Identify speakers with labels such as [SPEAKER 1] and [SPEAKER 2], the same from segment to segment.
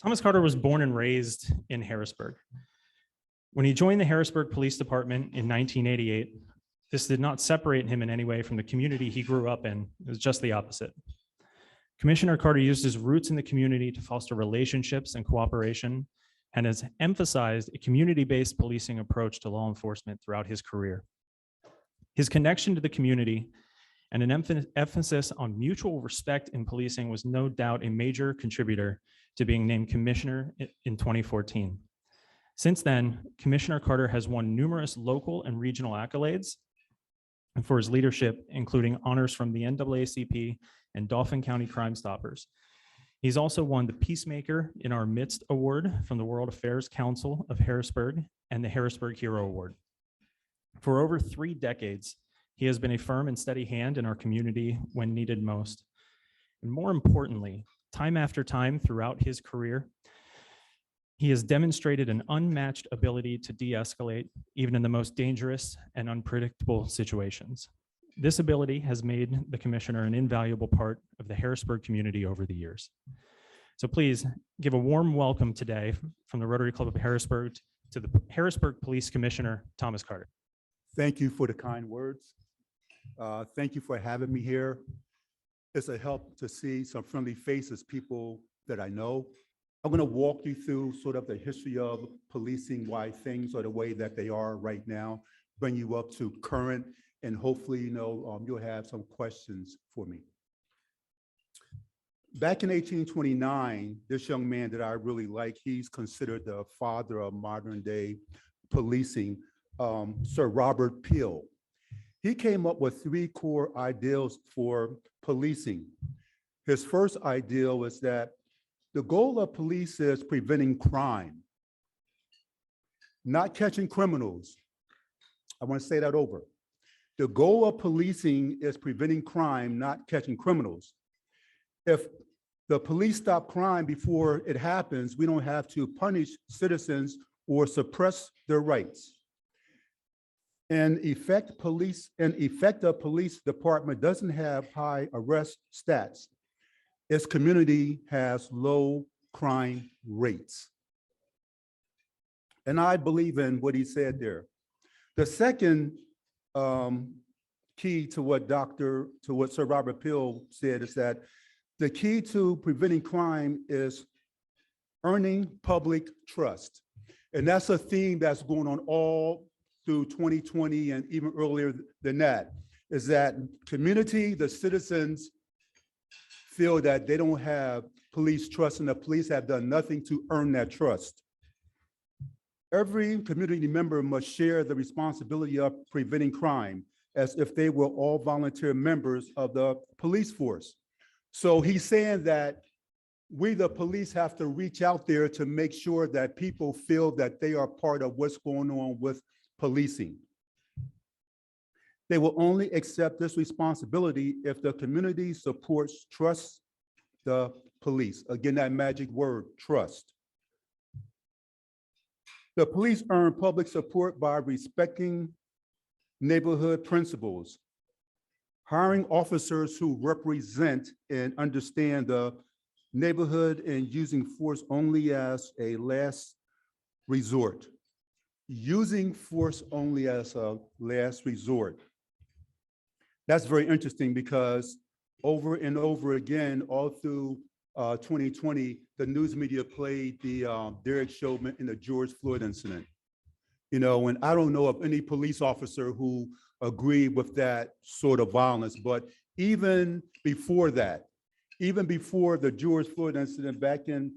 [SPEAKER 1] Thomas Carter was born and raised in Harrisburg. When he joined the Harrisburg Police Department in 1988, this did not separate him in any way from the community he grew up in. It was just the opposite. Commissioner Carter used his roots in the community to foster relationships and cooperation, and has emphasized a community-based policing approach to law enforcement throughout his career. His connection to the community and an emphasis on mutual respect in policing was no doubt a major contributor to being named commissioner in 2014. Since then, Commissioner Carter has won numerous local and regional accolades for his leadership, including honors from the NAACP and Dauphin County Crime Stoppers. He's also won the Peacemaker in Our Midst Award from the World Affairs Council of Harrisburg and the Harrisburg Hero Award. For over 3 decades, he has been a firm and steady hand in our community when needed most. And more importantly, time after time throughout his career, he has demonstrated an unmatched ability to de-escalate even in the most dangerous and unpredictable situations. This ability has made the commissioner an invaluable part of the Harrisburg community over the years. So please give a warm welcome today from the Rotary Club of Harrisburg to the Harrisburg Police Commissioner, Thomas Carter.
[SPEAKER 2] Thank you for the kind words. Thank you for having me here. It's a help to see some friendly faces, people that I know. I'm going to walk you through sort of the history of policing, why things are the way that they are right now, bring you up to current, and hopefully, you'll have some questions for me. Back in 1829, this young man that I really like, he's considered the father of modern day policing, Sir Robert Peel. He came up with 3 core ideals for policing. His first ideal was that the goal of police is preventing crime, not catching criminals. I want to say that over. The goal of policing is preventing crime, not catching criminals. If the police stop crime before it happens, we don't have to punish citizens or suppress their rights. An effective police department doesn't have high arrest stats. Its community has low crime rates. And I believe in what he said there. The second key to what Sir Robert Peel said is that the key to preventing crime is earning public trust. And that's a theme that's going on all through 2020 and even earlier than that, is that community, the citizens feel that they don't have police trust and the police have done nothing to earn that trust. Every community member must share the responsibility of preventing crime as if they were all volunteer members of the police force. So he's saying that we, the police, have to reach out there to make sure that people feel that they are part of what's going on with policing. They will only accept this responsibility if the community supports, trusts the police. Again, that magic word, trust. The police earn public support by respecting neighborhood principles, hiring officers who represent and understand the neighborhood, and using force only as a last resort. Using force only as a last resort. That's very interesting because over and over again, all through 2020, the news media played the Derek Chauvin and the George Floyd incident. And I don't know of any police officer who agreed with that sort of violence, but even before that, even before the George Floyd incident back in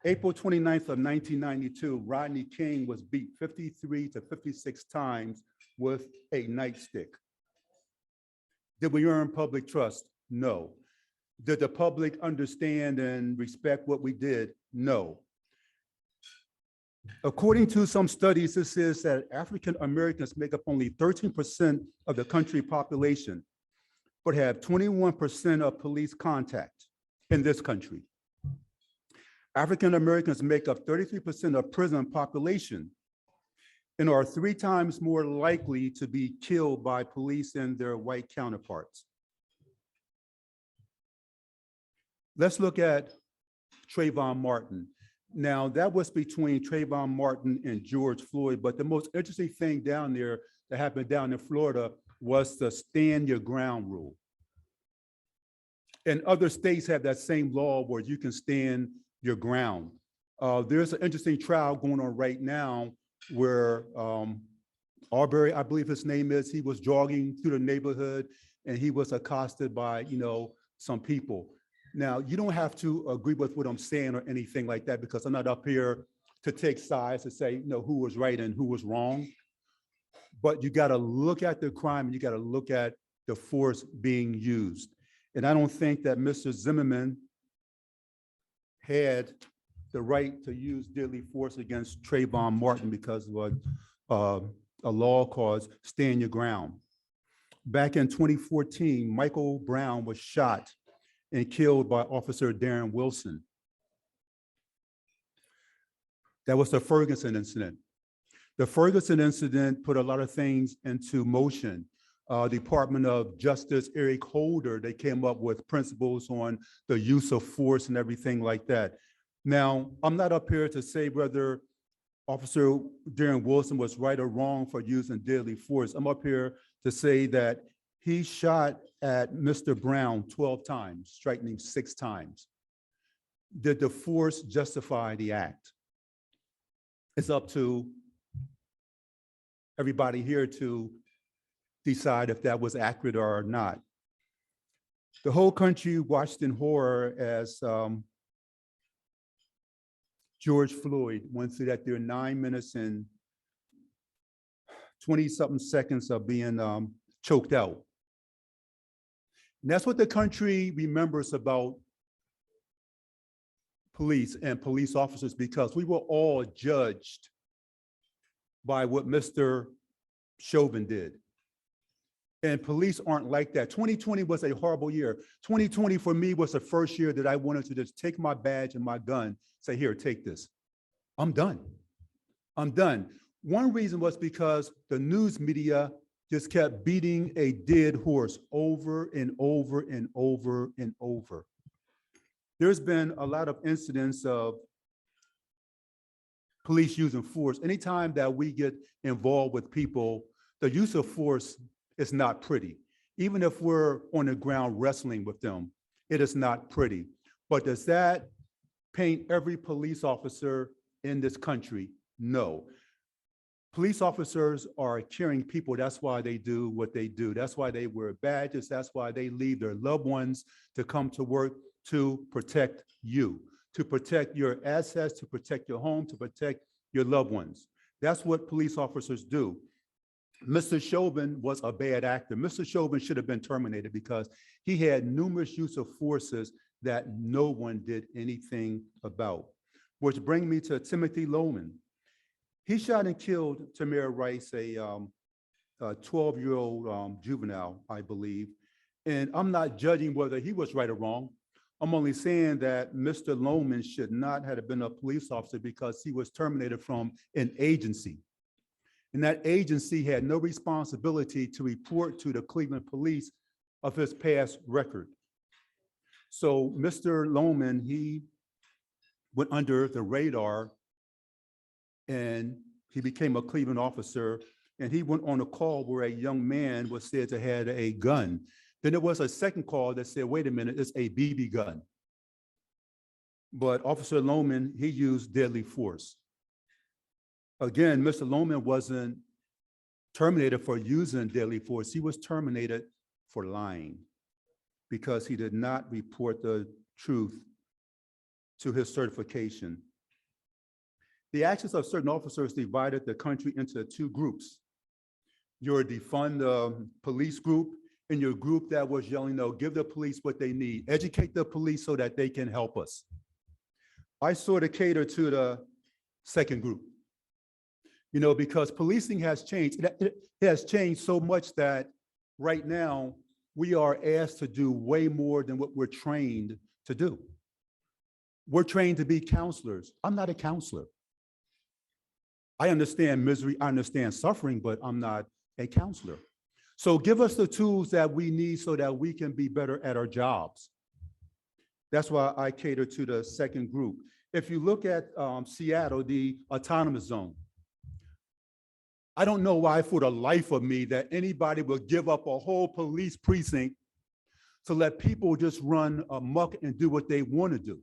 [SPEAKER 2] April 29th of 1992, Rodney King was beat 53 to 56 times with a nightstick. Did we earn public trust? No. Did the public understand and respect what we did? No. According to some studies, this says that African Americans make up only 13% of the country population, but have 21% of police contact in this country. African Americans make up 33% of prison population and are 3 times more likely to be killed by police than their white counterparts. Let's look at Trayvon Martin. Now, that was between Trayvon Martin and George Floyd, but the most interesting thing down there that happened down in Florida was the stand your ground rule. And other states have that same law where you can stand your ground. There's an interesting trial going on right now where Arbery, I believe his name is, he was jogging through the neighborhood and he was accosted by, some people. Now, you don't have to agree with what I'm saying or anything like that, because I'm not up here to take sides to say, who was right and who was wrong. But you got to look at the crime and you got to look at the force being used. And I don't think that Mr. Zimmerman had the right to use deadly force against Trayvon Martin because of a law called Stand Your Ground. Back in 2014, Michael Brown was shot and killed by Officer Darren Wilson. That was the Ferguson incident. The Ferguson incident put a lot of things into motion. Department of Justice, Eric Holder, they came up with principles on the use of force and everything like that. Now, I'm not up here to say whether Officer Darren Wilson was right or wrong for using deadly force. I'm up here to say that he shot at Mr. Brown 12 times, striking him 6 times. Did the force justify the act? It's up to everybody here to decide if that was accurate or not. The whole country watched in horror as George Floyd went through that there 9 minutes and 20-something seconds of being choked out. And that's what the country remembers about police and police officers, because we were all judged by what Mr. Chauvin did. And police aren't like that. 2020 was a horrible year. 2020 for me was the first year that I wanted to just take my badge and my gun, say, here, take this. I'm done. I'm done. One reason was because the news media just kept beating a dead horse over and over and over and over. There's been a lot of incidents of police using force. Anytime that we get involved with people, the use of force is not pretty. Even if we're on the ground wrestling with them, it is not pretty. But does that paint every police officer in this country? No. Police officers are caring people. That's why they do what they do. That's why they wear badges. That's why they leave their loved ones to come to work to protect you, to protect your assets, to protect your home, to protect your loved ones. That's what police officers do. Mr. Chauvin was a bad actor. Mr. Chauvin should have been terminated because he had numerous use of forces that no one did anything about. Which brings me to Timothy Lowman. He shot and killed Tamir Rice, a 12-year-old juvenile, I believe. And I'm not judging whether he was right or wrong. I'm only saying that Mr. Lowman should not have been a police officer because he was terminated from an agency. And that agency had no responsibility to report to the Cleveland police of his past record. So Mr. Lowman, he went under the radar and he became a Cleveland officer, and he went on a call where a young man was said to have a gun. Then there was a second call that said, wait a minute, it's a BB gun. But Officer Lowman, he used deadly force. Again, Mr. Lowman wasn't terminated for using deadly force. He was terminated for lying because he did not report the truth to his certification. The actions of certain officers divided the country into 2 groups. Your defund police group and your group that was yelling, no, give the police what they need, educate the police so that they can help us. I sort of cater to the second group, because policing has changed. It has changed so much that right now we are asked to do way more than what we're trained to do. We're trained to be counselors. I'm not a counselor. I understand misery, I understand suffering, but I'm not a counselor. So give us the tools that we need so that we can be better at our jobs. That's why I cater to the second group. if you look at Seattle, the autonomous zone, I don't know why for the life of me that anybody would give up a whole police precinct to let people just run amok and do what they want to do.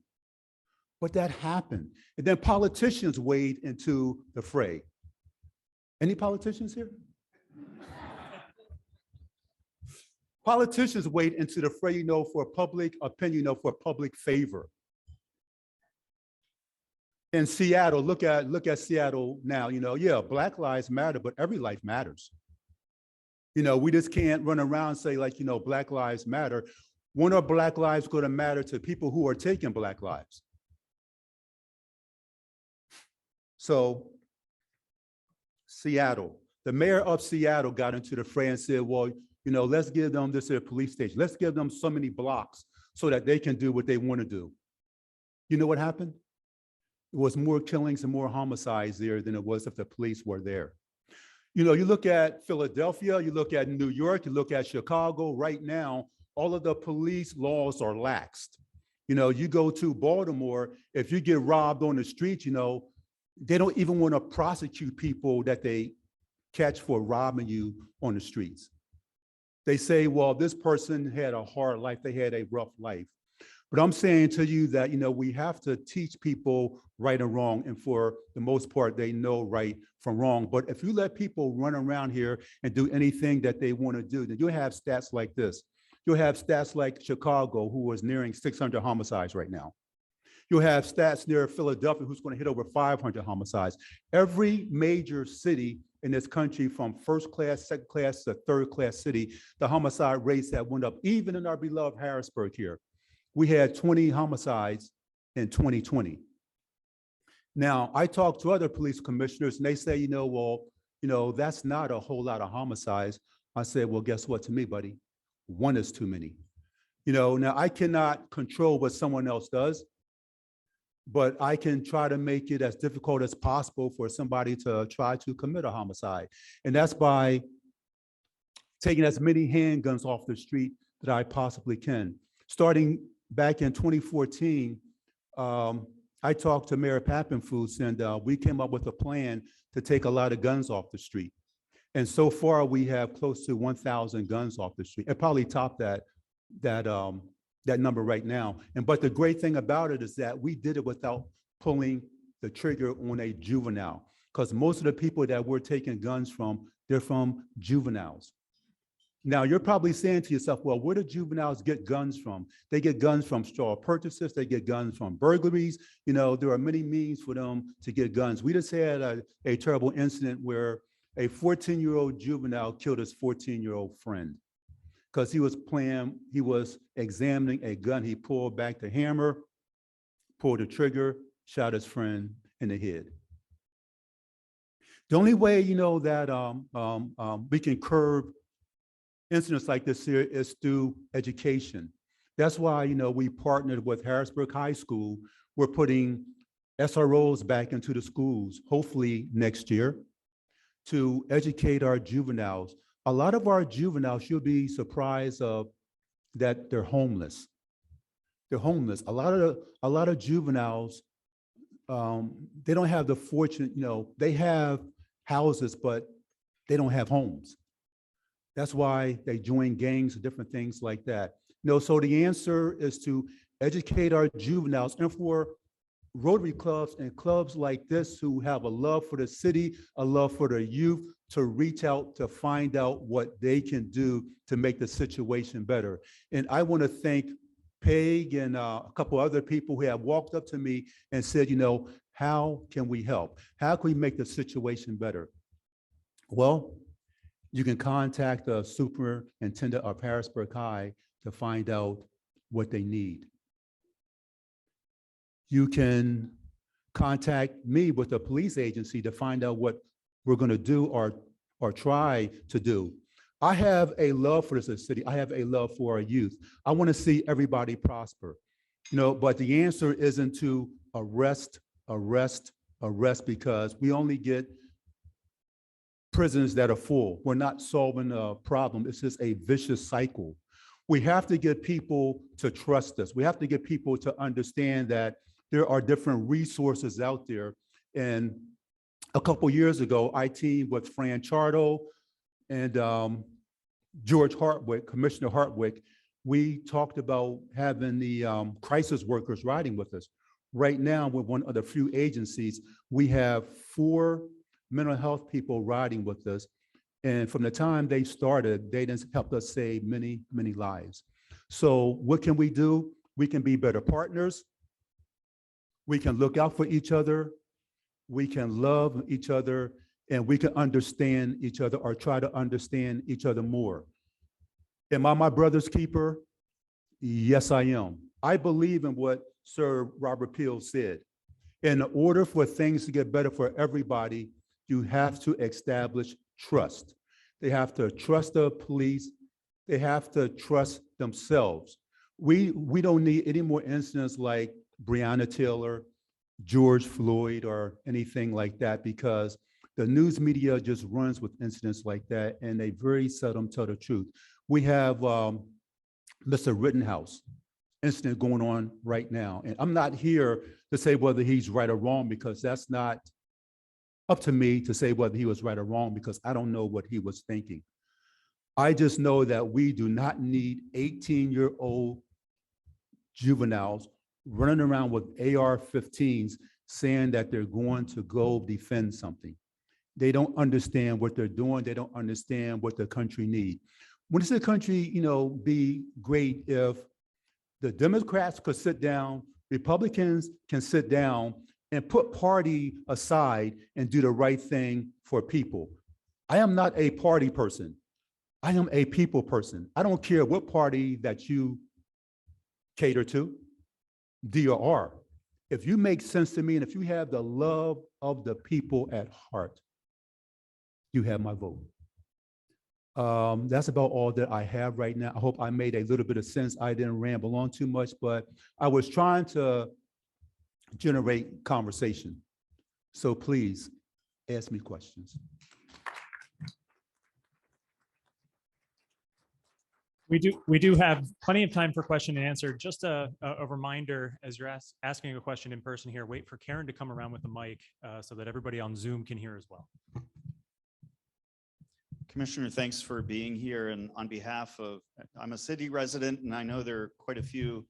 [SPEAKER 2] But that happened. And then politicians wade into the fray. Any politicians here? Politicians wade into the fray, for public opinion, for public favor. In Seattle, look at Seattle now, yeah, Black lives matter, but every life matters. We just can't run around and say like, Black lives matter. When are Black lives going to matter to people who are taking Black lives? So Seattle, the mayor of Seattle got into the fray and said, well, let's give them this police station. Let's give them so many blocks so that they can do what they want to do. You know what happened? It was more killings and more homicides there than it was if the police were there. You look at Philadelphia, you look at New York, you look at Chicago. Right now, all of the police laws are laxed. You go to Baltimore, if you get robbed on the street, they don't even want to prosecute people that they catch for robbing you on the streets. They say, well, this person had a hard life, they had a rough life. But I'm saying to you that, we have to teach people right and wrong. And for the most part, they know right from wrong. But if you let people run around here and do anything that they want to do, then you'll have stats like this. You'll have stats like Chicago, who is nearing 600 homicides right now. You'll have stats near Philadelphia, who's going to hit over 500 homicides. Every major city in this country, from first class, second class to third class city, the homicide rates have went up. Even in our beloved Harrisburg here, we had 20 homicides in 2020. Now, I talked to other police commissioners and they say, that's not a whole lot of homicides. I said, well, guess what to me, buddy? One is too many. Now I cannot control what someone else does, but I can try to make it as difficult as possible for somebody to try to commit a homicide. And that's by taking as many handguns off the street that I possibly can. Starting back in 2014, I talked to Mayor Pappenfuss and we came up with a plan to take a lot of guns off the street. And so far we have close to 1,000 guns off the street. It probably topped that number right now. But the great thing about it is that we did it without pulling the trigger on a juvenile, because most of the people that we're taking guns from, they're from juveniles. Now, you're probably saying to yourself, well, where do juveniles get guns from? They get guns from straw purchases. They get guns from burglaries. There are many means for them to get guns. We just had a terrible incident where a 14-year-old juvenile killed his 14-year-old friend because he was examining a gun. He pulled back the hammer, pulled the trigger, shot his friend in the head. The only way, that we can curb incidents like this here is through education. That's why, we partnered with Harrisburg High School. We're putting SROs back into the schools, hopefully next year, to educate our juveniles. A lot of our juveniles, you'll be surprised that they're homeless. They're homeless. A lot of juveniles, they don't have the fortune, they have houses, but they don't have homes. That's why they join gangs and different things like that. So the answer is to educate our juveniles, and for Rotary clubs and clubs like this who have a love for the city, a love for the youth, to reach out to find out what they can do to make the situation better. And I want to thank Peg and a couple other people who have walked up to me and said, how can we help? How can we make the situation better? Well, you can contact the superintendent of Harrisburg High to find out what they need. You can contact me with the police agency to find out what we're going to do or try to do. I have a love for this city. I have a love for our youth. I want to see everybody prosper, but the answer isn't to arrest, because we only get prisons that are full. We're not solving a problem. It's just a vicious cycle. We have to get people to trust us. We have to get people to understand that There are different resources out there. And a couple years ago, I teamed with Fran Chardo and George Hartwick, Commissioner Hartwick. We talked about having the crisis workers riding with us. Right now, we're one of the few agencies, we have 4 mental health people riding with us. And from the time they started, they done helped us save many, many lives. So what can we do? We can be better partners. We can look out for each other. We can love each other, and we can understand each other or try to understand each other more. Am I my brother's keeper? Yes, I am. I believe in what Sir Robert Peel said. In order for things to get better for everybody, you have to establish trust. They have to trust the police. They have to trust themselves. We don't need any more incidents like Breonna Taylor, George Floyd, or anything like that, because the news media just runs with incidents like that, and they very seldom tell the truth. We have Mr. Rittenhouse incident going on right now, and I'm not here to say whether he's right or wrong, because that's not up to me to say whether he was right or wrong, because I don't know what he was thinking. I just know that we do not need 18-year-old juveniles running around with AR-15s saying that they're going to go defend something. They don't understand what they're doing. They don't understand what the country needs. Wouldn't the country, be great if the Democrats could sit down, Republicans can sit down and put party aside and do the right thing for people? I am not a party person. I am a people person. I don't care what party that you cater to, D or R. If you make sense to me and if you have the love of the people at heart, you have my vote. That's about all that I have right now. I hope I made a little bit of sense. I didn't ramble on too much, but I was trying to generate conversation. So please ask me questions.
[SPEAKER 1] We do have plenty of time for question and answer. Just a reminder, as you're asking a question in person here, wait for Karen to come around with the mic so that everybody on Zoom can hear as well.
[SPEAKER 3] Commissioner, thanks for being here. And on behalf of, I'm a city resident, and I know there are quite a few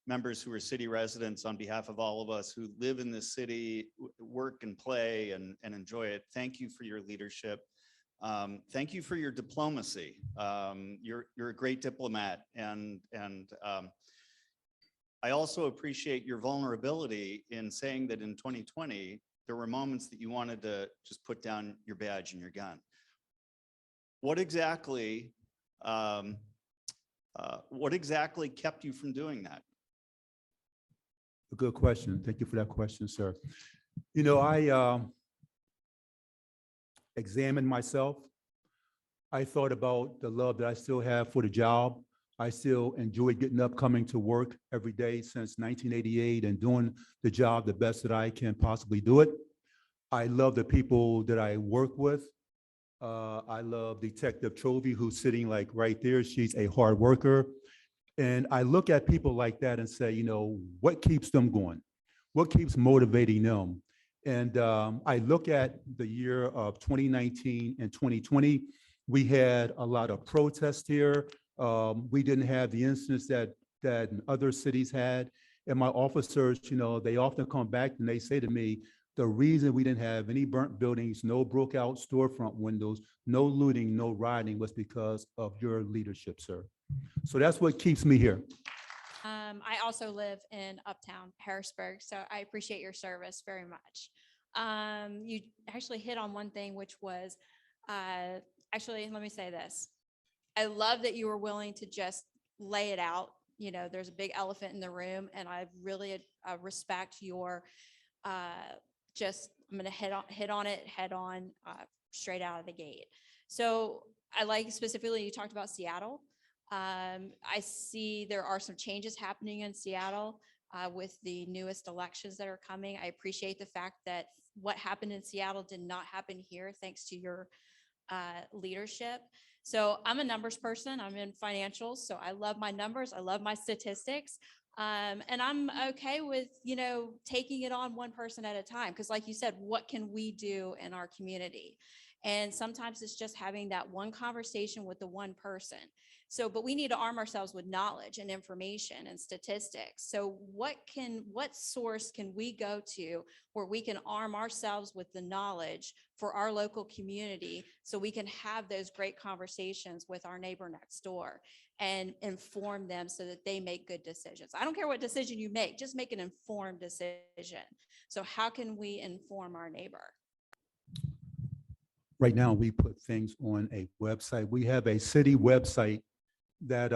[SPEAKER 3] members who are city residents. On behalf of all of us who live in this city, work and play and enjoy it, thank you for your leadership. Thank you for your diplomacy. You're a great diplomat, and I also appreciate your vulnerability in saying that in 2020 there were moments that you wanted to just put down your badge and your gun. What exactly kept you from doing that?
[SPEAKER 2] A good question. Thank you for that question, sir. I examined myself. I thought about the love that I still have for the job. I still enjoy getting up, coming to work every day since 1988 and doing the job the best that I can possibly do it. I love the people that I work with. I love Detective Trovey, who's sitting like right there. She's a hard worker. And I look at people like that and say, what keeps them going? What keeps motivating them? And I look at the year of 2019 and 2020. We had a lot of protests here. We didn't have the incidents that other cities had. And my officers, they often come back and they say to me, the reason we didn't have any burnt buildings, no broke out storefront windows, no looting, no rioting was because of your leadership, sir. So that's what keeps me here.
[SPEAKER 4] I also live in Uptown Harrisburg, so I appreciate your service very much. You actually hit on one thing, which was, actually, let me say this. I love that you were willing to just lay it out. There's a big elephant in the room, and I really respect your I'm going to hit on it head on, straight out of the gate. So I like specifically, you talked about Seattle. I see there are some changes happening in Seattle with the newest elections that are coming. I appreciate the fact that what happened in Seattle did not happen here, thanks to your leadership. So I'm a numbers person. I'm in financials, so I love my numbers. I love my statistics. And I'm okay with, taking it on one person at a time. Because like you said, what can we do in our community? And sometimes it's just having that one conversation with the one person. So, but we need to arm ourselves with knowledge and information and statistics. So what source can we go to where we can arm ourselves with the knowledge for our local community so we can have those great conversations with our neighbor next door and inform them so that they make good decisions. I don't care what decision you make, just make an informed decision. So how can we inform our neighbor?
[SPEAKER 2] Right now, we put things on a website. We have a city website that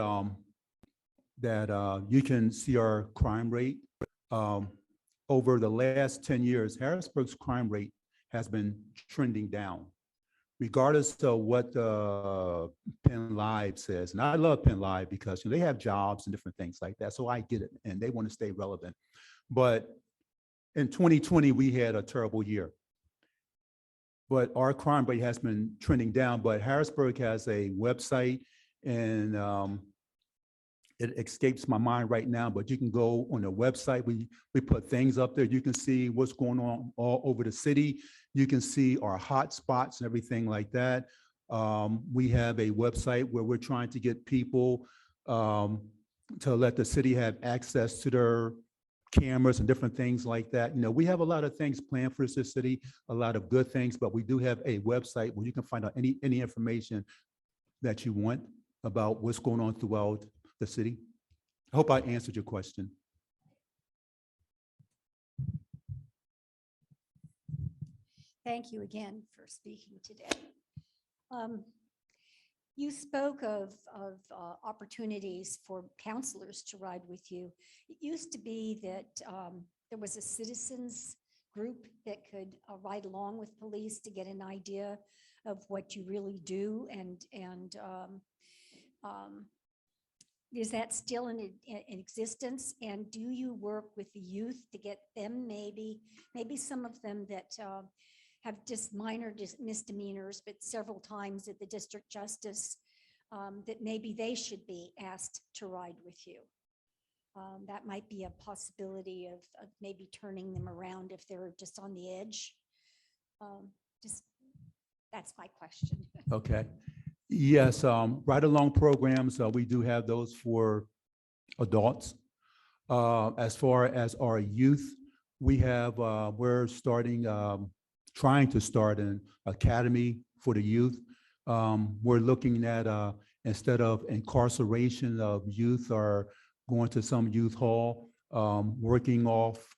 [SPEAKER 2] you can see our crime rate. Over the last 10 years, Harrisburg's crime rate has been trending down, regardless of what Penn Live says. And I love Penn Live because they have jobs and different things like that. So I get it, and they want to stay relevant. But in 2020, we had a terrible year. But our crime rate has been trending down. But Harrisburg has a website, and it escapes my mind right now, but you can go on the website. We put things up there. You can see what's going on all over the city. You can see our hot spots and everything like that. We have a website where we're trying to get people to let the city have access to their cameras and different things like that. We have a lot of things planned for this city, a lot of good things, but we do have a website where you can find out any information that you want about what's going on throughout the city. I hope I answered your question.
[SPEAKER 5] Thank you again for speaking today. You spoke of opportunities for counselors to ride with you. It used to be that there was a citizens group that could ride along with police to get an idea of what you really do, and is that still in existence? And do you work with the youth to get them maybe some of them that have just minor misdemeanors, but several times at the district justice, that maybe they should be asked to ride with you? That might be a possibility of maybe turning them around if they're just on the edge. That's my question.
[SPEAKER 2] Okay. Yes, ride-along programs, we do have those for adults. As far as our youth, we're trying to start an academy for the youth. We're looking at, instead of incarceration of youth or going to some youth hall, working off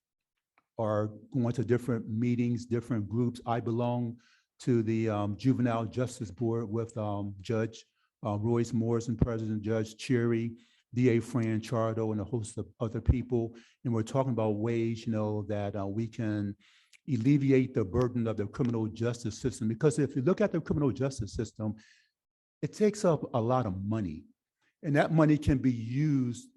[SPEAKER 2] or going to different meetings, different groups. I belong to the Juvenile Justice Board with Judge Royce Morrison, President Judge Cherry, DA Fran Chardo, and a host of other people. And we're talking about ways, that we can alleviate the burden of the criminal justice system. Because if you look at the criminal justice system, it takes up a lot of money. And that money can be used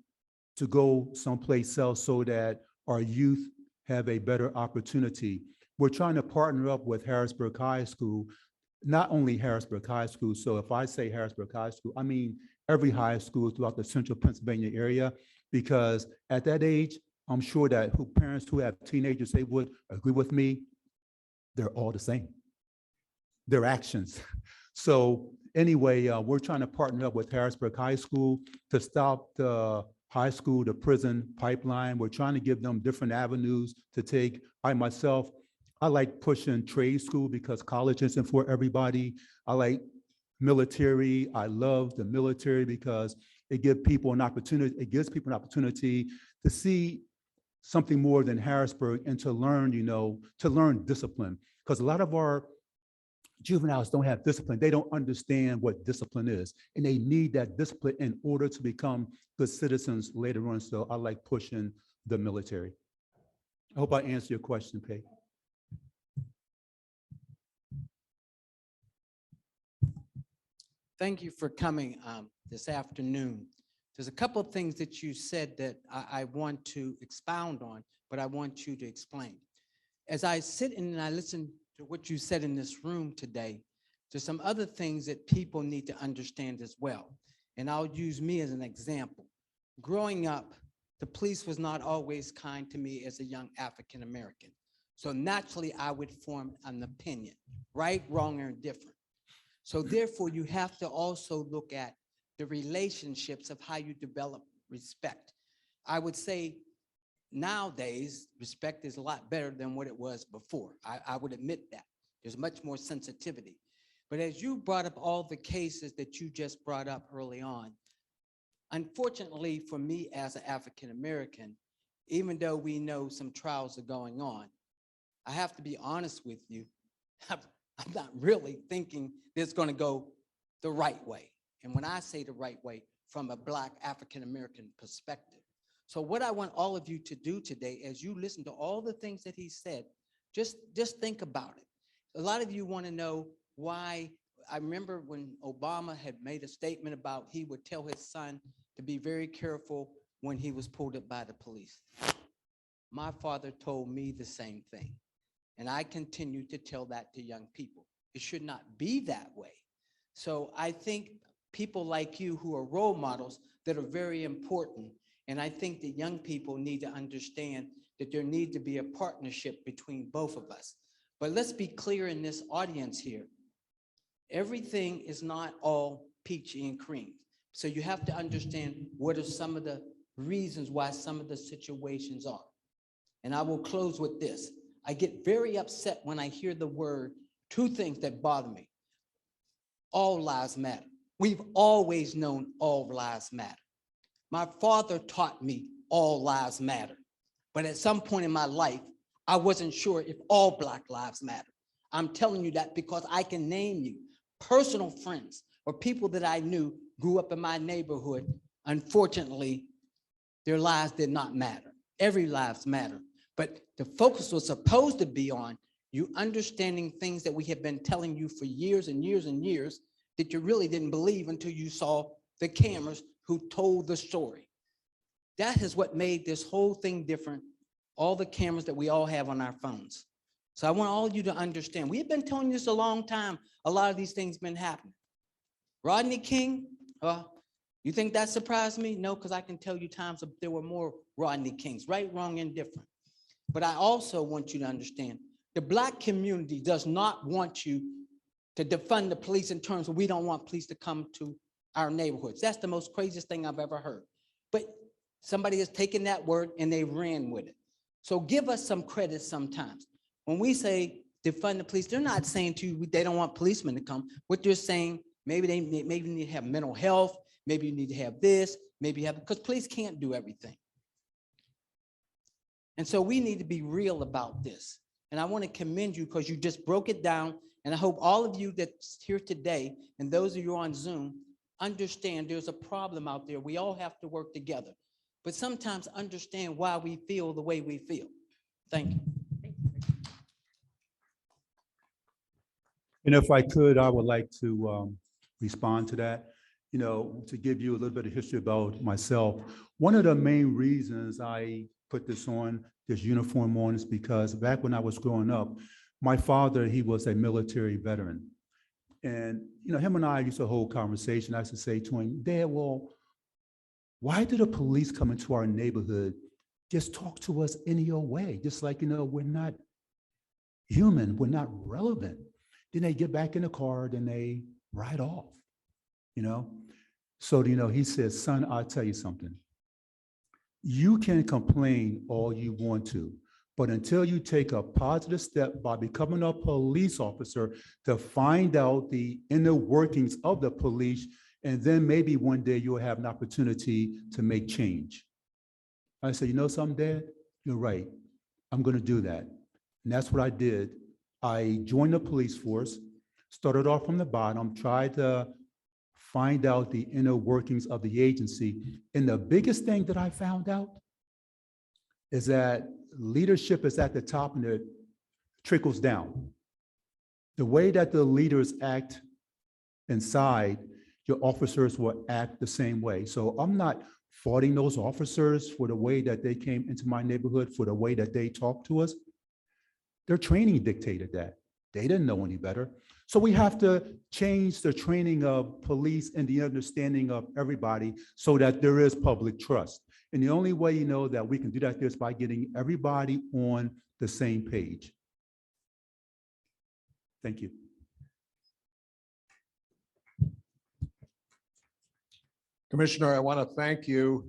[SPEAKER 2] to go someplace else so that our youth have a better opportunity. We're trying to partner up with Harrisburg High School, not only Harrisburg High School. So if I say Harrisburg High School, I mean every high school throughout the central Pennsylvania area, because at that age, I'm sure that parents who have teenagers, they would agree with me, they're all the same. Their actions. So anyway, we're trying to partner up with Harrisburg High School to stop the high school to prison pipeline. We're trying to give them different avenues to take. I like pushing trade school because college isn't for everybody. I like military. I love the military because it gives people an opportunity to see something more than Harrisburg and to learn, discipline. Because a lot of our juveniles don't have discipline. They don't understand what discipline is. And they need that discipline in order to become good citizens later on. So I like pushing the military. I hope I answered your question, Peg.
[SPEAKER 6] Thank you for coming this afternoon. There's a couple of things that you said that I want to expound on, but I want you to explain. As I sit and I listen to what you said in this room today, there's some other things that people need to understand as well. And I'll use me as an example. Growing up, the police was not always kind to me as a young African American. So naturally, I would form an opinion, right, wrong, or indifferent. So therefore, you have to also look at the relationships of how you develop respect. I would say nowadays, respect is a lot better than what it was before. I would admit that. There's much more sensitivity. But as you brought up all the cases that you just brought up early on, unfortunately for me as an African American, even though we know some trials are going on, I have to be honest with you, I'm not really thinking it's going to go the right way. And when I say the right way, from a Black African American perspective. So what I want all of you to do today, as you listen to all the things that he said, just think about it. A lot of you want to know why. I remember when Obama had made a statement about he would tell his son to be very careful when he was pulled up by the police. My father told me the same thing. And I continue to tell that to young people. It should not be that way. So I think people like you who are role models that are very important. And I think that young people need to understand that there needs to be a partnership between both of us. But let's be clear in this audience here. Everything is not all peachy and cream. So you have to understand what are some of the reasons why some of the situations are. And I will close with this. I get very upset when I hear the word, two things that bother me. All lives matter. We've always known all lives matter. My father taught me all lives matter. But at some point in my life, I wasn't sure if all Black lives matter. I'm telling you that because I can name you personal friends or people that I knew grew up in my neighborhood. Unfortunately, their lives did not matter. Every lives matter. But the focus was supposed to be on you understanding things that we have been telling you for years and years and years that you really didn't believe until you saw the cameras who told the story. That is what made this whole thing different, all the cameras that we all have on our phones. So I want all of you to understand, we have been telling you this a long time, a lot of these things been happening. Rodney King, you think that surprised me? No, because I can tell you times there were more Rodney Kings, right, wrong, and different. But I also want you to understand, the Black community does not want you to defund the police in terms of we don't want police to come to our neighborhoods. That's the most craziest thing I've ever heard. But somebody has taken that word and they ran with it. So give us some credit sometimes. When we say defund the police, they're not saying to you they don't want policemen to come. What they're saying, maybe they need to have mental health, maybe you need to have this, maybe you have, because police can't do everything. And so we need to be real about this. And I want to commend you because you just broke it down. And I hope all of you that's here today and those of you on Zoom understand there's a problem out there. We all have to work together. But sometimes understand why we feel the way we feel. Thank you.
[SPEAKER 2] And if I could, I would like to respond to that. You know, to give you a little bit of history about myself. One of the main reasons I put this uniform on is because back when I was growing up, my father, he was a military veteran. And, you know, him and I used to hold conversation. I used to say to him, Dad, well, why do the police come into our neighborhood, just talk to us any old way? Just like, you know, we're not human, we're not relevant. Then they get back in the car, then they ride off, you know? So, you know, he says, son, I'll tell you something. You can complain all you want to, but until you take a positive step by becoming a police officer to find out the inner workings of the police, and then maybe one day you'll have an opportunity to make change. I said, you know something, Dad? You're right. I'm going to do that. And that's what I did. I joined the police force, started off from the bottom, tried to find out the inner workings of the agency. And the biggest thing that I found out is that leadership is at the top and it trickles down. The way that the leaders act inside, your officers will act the same way. So I'm not faulting those officers for the way that they came into my neighborhood, for the way that they talked to us. Their training dictated that. They didn't know any better. So we have to change the training of police and the understanding of everybody so that there is public trust. And the only way you know that we can do that is by getting everybody on the same page. Thank you.
[SPEAKER 7] Commissioner, I want to thank you.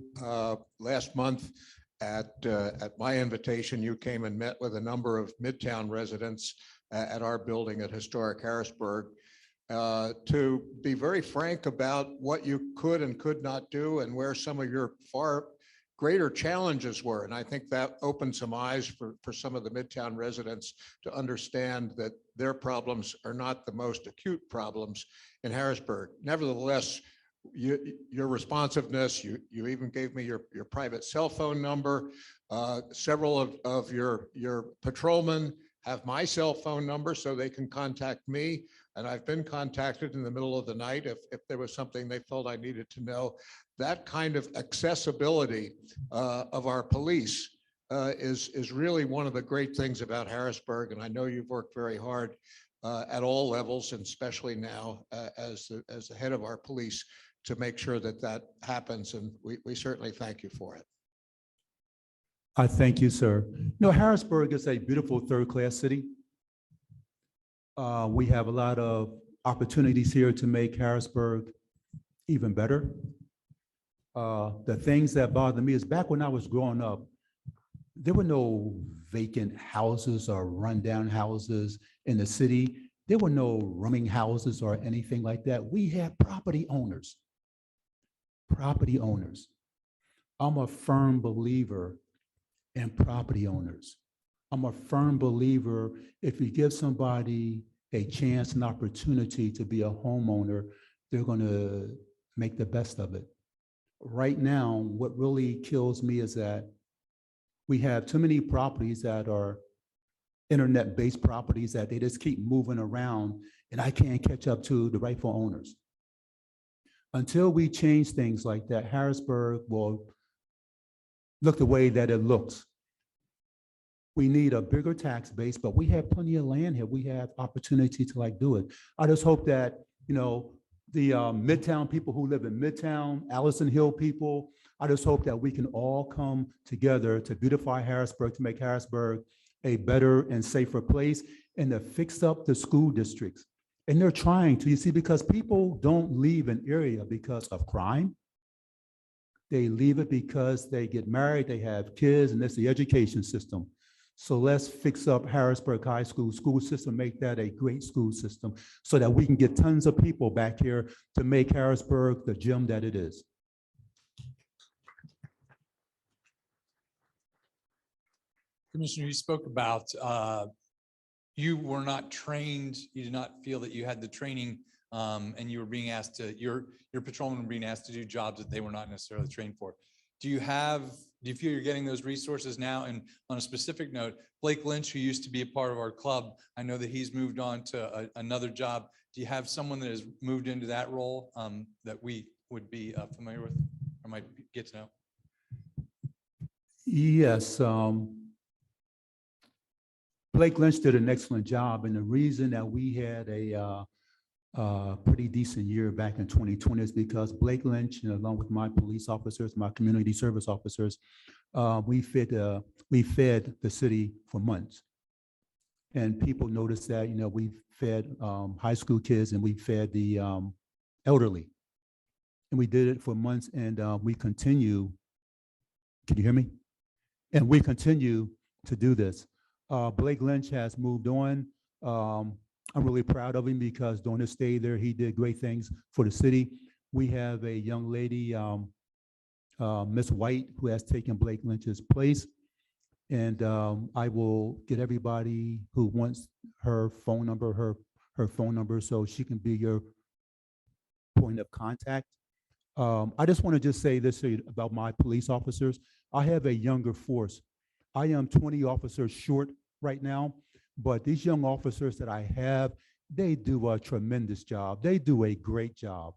[SPEAKER 7] Last month at my invitation, you came and met with a number of Midtown residents at our building at Historic Harrisburg to be very frank about what you could and could not do and where some of your far greater challenges were. And I think that opened some eyes for some of the Midtown residents to understand that their problems are not the most acute problems in Harrisburg. Nevertheless, your responsiveness, you even gave me your private cell phone number. Several of your patrolmen have my cell phone number so they can contact me. And I've been contacted in the middle of the night if there was something they felt I needed to know. That kind of accessibility of our police is really one of the great things about Harrisburg. And I know you've worked very hard at all levels, and especially now as the head of our police, to make sure that that happens. And we certainly thank you for it.
[SPEAKER 2] I thank you, sir. No, Harrisburg is a beautiful third-class city. We have a lot of opportunities here to make Harrisburg even better. The things that bother me is back when I was growing up, there were no vacant houses or rundown houses in the city. There were no rooming houses or anything like that. We had property owners. Property owners. I'm a firm believer in property owners. I'm a firm believer if you give somebody a chance, an opportunity to be a homeowner, they're going to make the best of it. Right now, what really kills me is that we have too many properties that are internet-based properties that they just keep moving around, and I can't catch up to the rightful owners. Until we change things like that, Harrisburg will look the way that it looks. We need a bigger tax base, but we have plenty of land here. We have opportunity to do it. I just hope that, the Midtown people who live in Midtown, Allison Hill people, I just hope that we can all come together to beautify Harrisburg, to make Harrisburg a better and safer place, and to fix up the school districts. And they're trying to, you see, because people don't leave an area because of crime. They leave it because they get married, they have kids, and that's the education system. So let's fix up Harrisburg High School system, make that a great school system so that we can get tons of people back here to make Harrisburg the gem that it is.
[SPEAKER 8] Commissioner, you spoke about you were not trained, you did not feel that you had the training and you were being asked to, your patrolmen were being asked to do jobs that they were not necessarily trained for. Do you feel you're getting those resources now? And on a specific note, Blake Lynch, who used to be a part of our club, I know that he's moved on to another job. Do you have someone that has moved into that role that we would be familiar with or might get to know?
[SPEAKER 2] Yes. Blake Lynch did an excellent job. And the reason that we had a pretty decent year back in 2020 is because Blake Lynch, along with my police officers, my community service officers, we fed the city for months. And people noticed that, we fed high school kids and we fed the elderly. And we did it for months, and we continue. Can you hear me? And we continue to do this. Blake Lynch has moved on. I'm really proud of him because during his stay there, he did great things for the city. We have a young lady, Miss White, who has taken Blake Lynch's place. And I will get everybody who wants her phone number, her phone number, so she can be your point of contact. I just want to just say this about my police officers. I have a younger force. I am 20 officers short right now, but these young officers that I have, they do a tremendous job. They do a great job.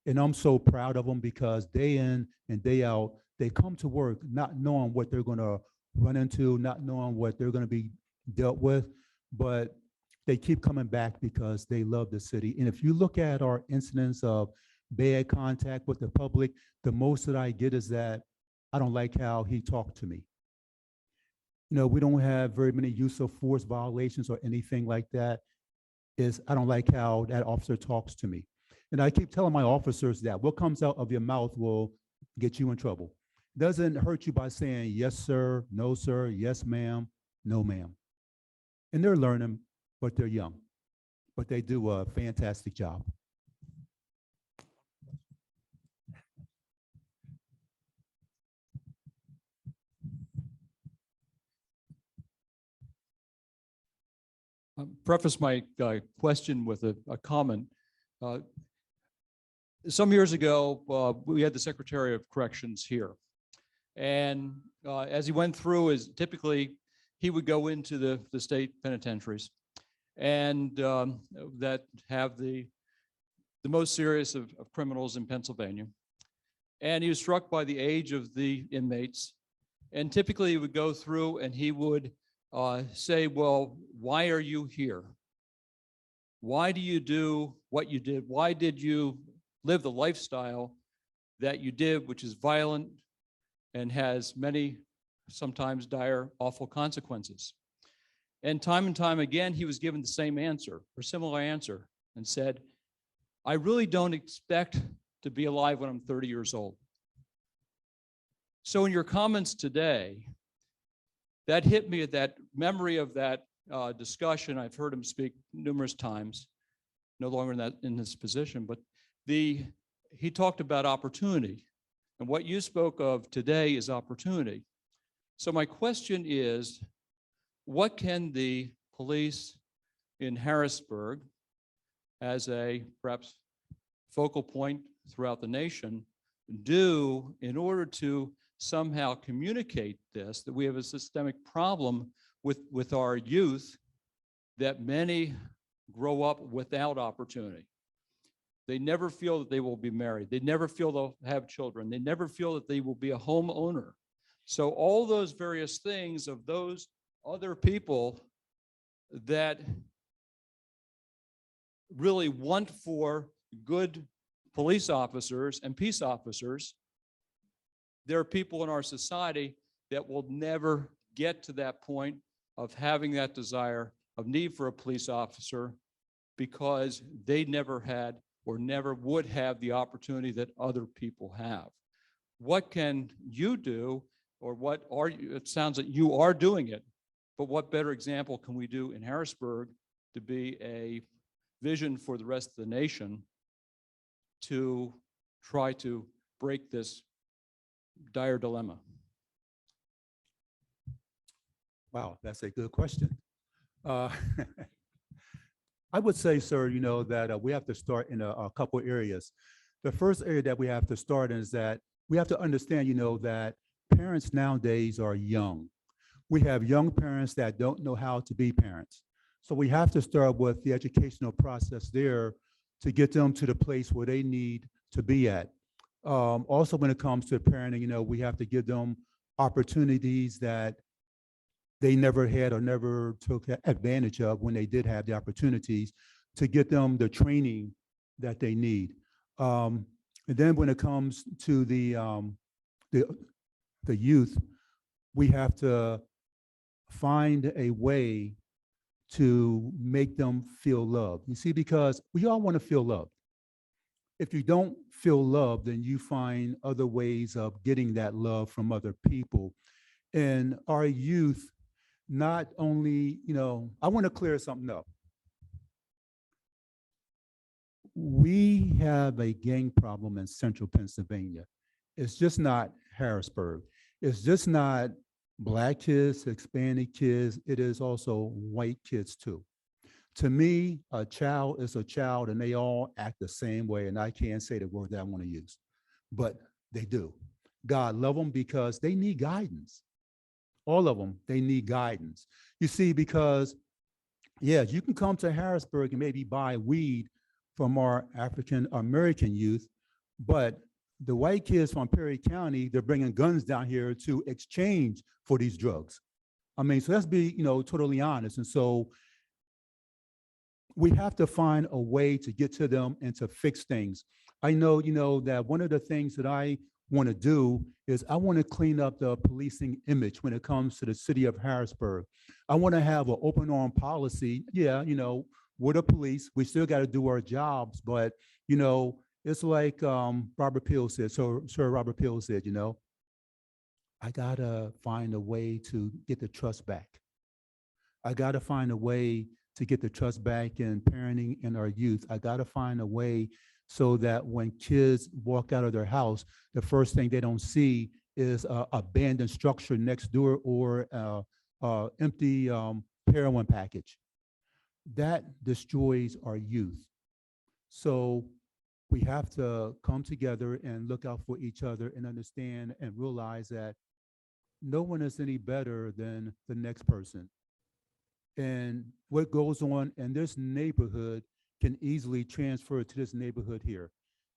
[SPEAKER 2] And I'm so proud of them because day in and day out, they come to work not knowing what they're going to run into, not knowing what they're going to be dealt with, but they keep coming back because they love the city. And if you look at our incidents of bad contact with the public, the most that I get is that I don't like how he talked to me. You know, we don't have very many use of force violations or anything like that. I don't like how that officer talks to me. And I keep telling my officers that what comes out of your mouth will get you in trouble. It doesn't hurt you by saying, yes, sir, no, sir, yes, ma'am, no, ma'am. And they're learning, but they're young. But they do a fantastic job.
[SPEAKER 9] Preface my question with a comment. Some years ago, we had the Secretary of Corrections here. And as he went through, typically he would go into the state penitentiaries and that have the most serious of criminals in Pennsylvania. And he was struck by the age of the inmates. And typically he would go through and he would say, well, why are you here? Why do you do what you did? Why did you live the lifestyle that you did, which is violent and has many, sometimes dire, awful consequences? And time again, he was given the same answer or similar answer and said, I really don't expect to be alive when I'm 30 years old. So in your comments today, that hit me at that memory of that discussion. I've heard him speak numerous times, no longer in this position, but he talked about opportunity. And what you spoke of today is opportunity. So my question is, what can the police in Harrisburg, as a perhaps focal point throughout the nation, do in order to somehow communicate this, that we have a systemic problem with our youth, that many grow up without opportunity. They never feel that they will be married. They never feel they'll have children. They never feel that they will be a homeowner. So all those various things of those other people that really want for good police officers and peace officers, there are people in our society that will never get to that point of having that desire of need for a police officer because they never had or never would have the opportunity that other people have. What can you do, or what are you, it sounds like you are doing it, but what better example can we do in Harrisburg to be a vision for the rest of the nation to try to break this dire dilemma?
[SPEAKER 2] Wow, that's a good question. I would say, sir, you know, that we have to start in a couple areas. The first area that we have to start in is that we have to understand, you know, that parents nowadays are young. We have young parents that don't know how to be parents. So we have to start with the educational process there to get them to the place where they need to be at. Also, when it comes to parenting, you know, we have to give them opportunities that they never had or never took advantage of when they did have the opportunities, to get them the training that they need. And then when it comes to the youth, we have to find a way to make them feel loved. You see, because we all want to feel loved. If you don't feel loved, then you find other ways of getting that love from other people. And our youth, not only, you know, I want to clear something up. We have a gang problem in central Pennsylvania. It's just not Harrisburg. It's just not Black kids, Hispanic kids. It is also white kids too. To me, a child is a child and they all act the same way. And I can't say the word that I want to use, but they do. God love them because they need guidance. All of them, they need guidance. You see, because, yeah, you can come to Harrisburg and maybe buy weed from our African American youth, but the white kids from Perry County, they're bringing guns down here to exchange for these drugs. I mean, so let's be, you know, totally honest. And so we have to find a way to get to them and to fix things. I know, you know, that one of the things that I want to do is I want to clean up the policing image when it comes to the city of Harrisburg. I want to have an open arm policy. Yeah, we're the police. We still got to do our jobs, but it's like Robert Peel said. So Sir Robert Peel said, I gotta find a way to get the trust back. I gotta find a way to get the trust back in parenting and our youth. I gotta find a way so that when kids walk out of their house, the first thing they don't see is a abandoned structure next door or empty heroin package. That destroys our youth. So we have to come together and look out for each other and understand and realize that no one is any better than the next person. And what goes on in this neighborhood can easily transfer to this neighborhood here.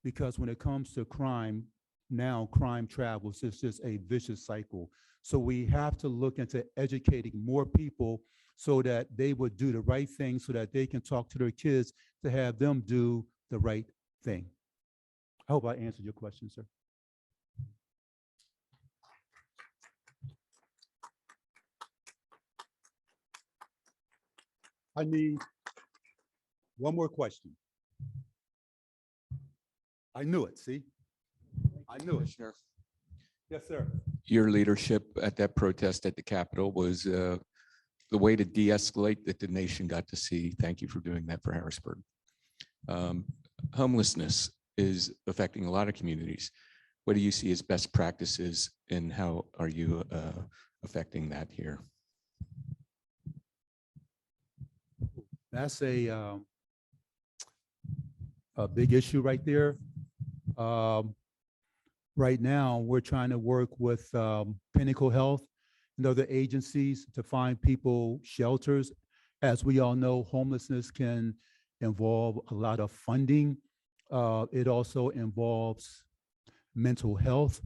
[SPEAKER 2] Because when it comes to crime, now crime travels. It's just a vicious cycle. So we have to look into educating more people so that they would do the right thing so that they can talk to their kids to have them do the right thing. I hope I answered your question, sir. I need one more question. I knew it, see? I knew it.
[SPEAKER 10] Commissioner,
[SPEAKER 2] Yes, sir.
[SPEAKER 10] your leadership at that protest at the Capitol was the way to de-escalate that the nation got to see. Thank you for doing that for Harrisburg. Homelessness is affecting a lot of communities. What do you see as best practices and how are you affecting that here?
[SPEAKER 2] That's a big issue right there. Right now, we're trying to work with Pinnacle Health and other agencies to find people shelters. As we all know, homelessness can involve a lot of funding. It also involves mental health.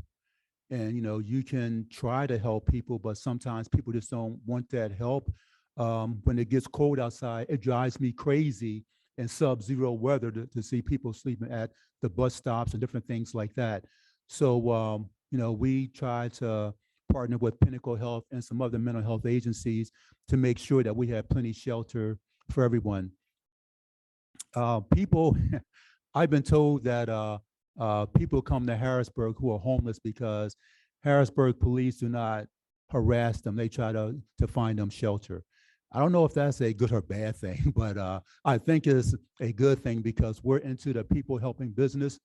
[SPEAKER 2] And, you can try to help people, but sometimes people just don't want that help. When it gets cold outside, it drives me crazy in sub-zero weather to see people sleeping at the bus stops and different things like that. So, we try to partner with Pinnacle Health and some other mental health agencies to make sure that we have plenty shelter for everyone. People, I've been told that people come to Harrisburg who are homeless because Harrisburg police do not harass them. They try to find them shelter. I don't know if that's a good or bad thing, but I think it's a good thing because we're into the people helping business,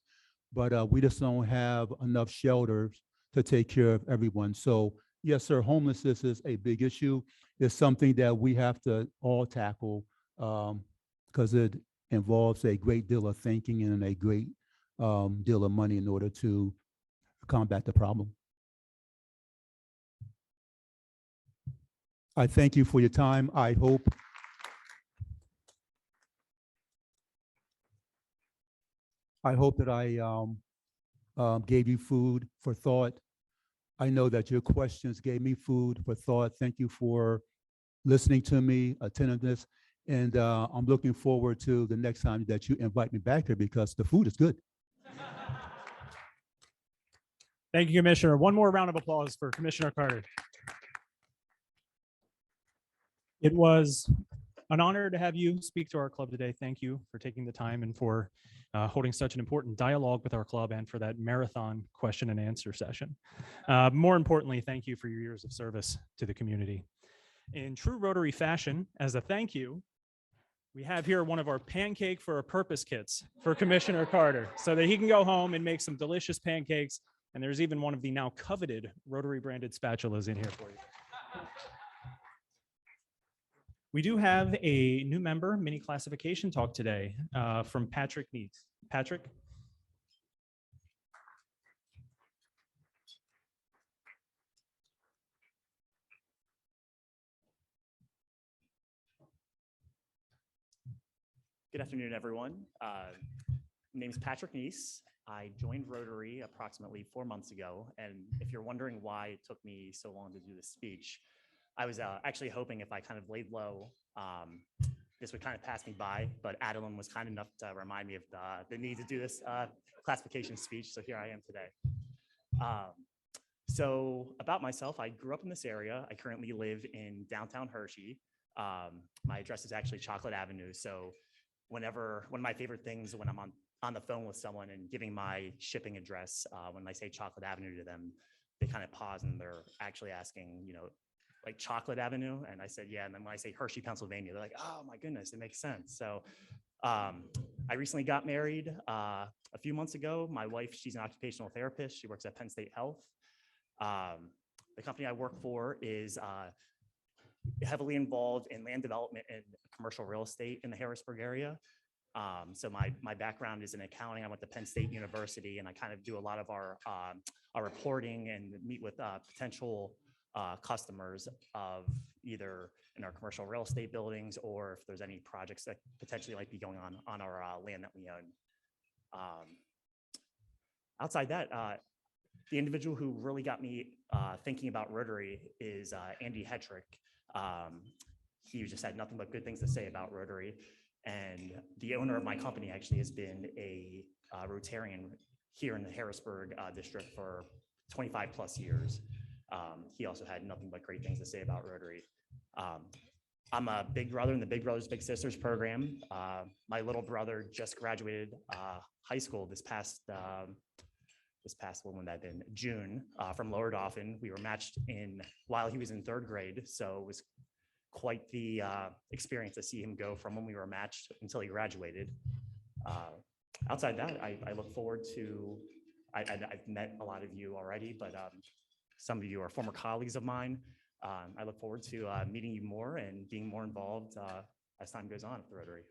[SPEAKER 2] but we just don't have enough shelters to take care of everyone. So yes, sir, homelessness is a big issue. It's something that we have to all tackle because it involves a great deal of thinking and a great deal of money in order to combat the problem. I thank you for your time. I hope that I gave you food for thought. I know that your questions gave me food for thought. Thank you for listening to me, attentiveness, and I'm looking forward to the next time that you invite me back here because the food is good.
[SPEAKER 1] Thank you, Commissioner. One more round of applause for Commissioner Carter. It was an honor to have you speak to our club today. Thank you for taking the time and for holding such an important dialogue with our club and for that marathon question and answer session. More importantly, thank you for your years of service to the community. In true Rotary fashion, as a thank you, we have here one of our pancake for a purpose kits for Commissioner Carter so that he can go home and make some delicious pancakes. And there's even one of the now coveted Rotary branded spatulas in here for you. We do have a new member mini classification talk today from Patrick Nese. Patrick?
[SPEAKER 11] Good afternoon, everyone. My name is Patrick Nese. I joined Rotary approximately 4 months ago. And if you're wondering why it took me so long to do this speech, I was actually hoping if I kind of laid low, this would kind of pass me by, but Adeline was kind enough to remind me of the need to do this classification speech. So here I am today. So about myself, I grew up in this area. I currently live in downtown Hershey. My address is actually Chocolate Avenue. So one of my favorite things when I'm on the phone with someone and giving my shipping address, when I say Chocolate Avenue to them, they kind of pause and they're actually asking, like Chocolate Avenue. And I said, yeah. And then when I say Hershey, Pennsylvania, they're like, oh my goodness, it makes sense. So I recently got married a few months ago. My wife, she's an occupational therapist. She works at Penn State Health. The company I work for is heavily involved in land development and commercial real estate in the Harrisburg area. So my background is in accounting. I went to Penn State University, and I kind of do a lot of our reporting and meet with potential customers of either in our commercial real estate buildings or if there's any projects that potentially might be going on our land that we own. Outside that, the individual who really got me thinking about Rotary is Andy Hetrick. He just had nothing but good things to say about Rotary. And the owner of my company actually has been a Rotarian here in the Harrisburg district for 25 plus years. He also had nothing but great things to say about Rotary. I'm a big brother in the Big Brothers Big Sisters program. My little brother just graduated high school this past when would that have been June from Lower Dauphin. We were matched while he was in 3rd grade, so it was quite the experience to see him go from when we were matched until he graduated. Outside that, I look forward to. I've met a lot of you already, but some of you are former colleagues of mine. I look forward to meeting you more and being more involved as time goes on at the Rotary.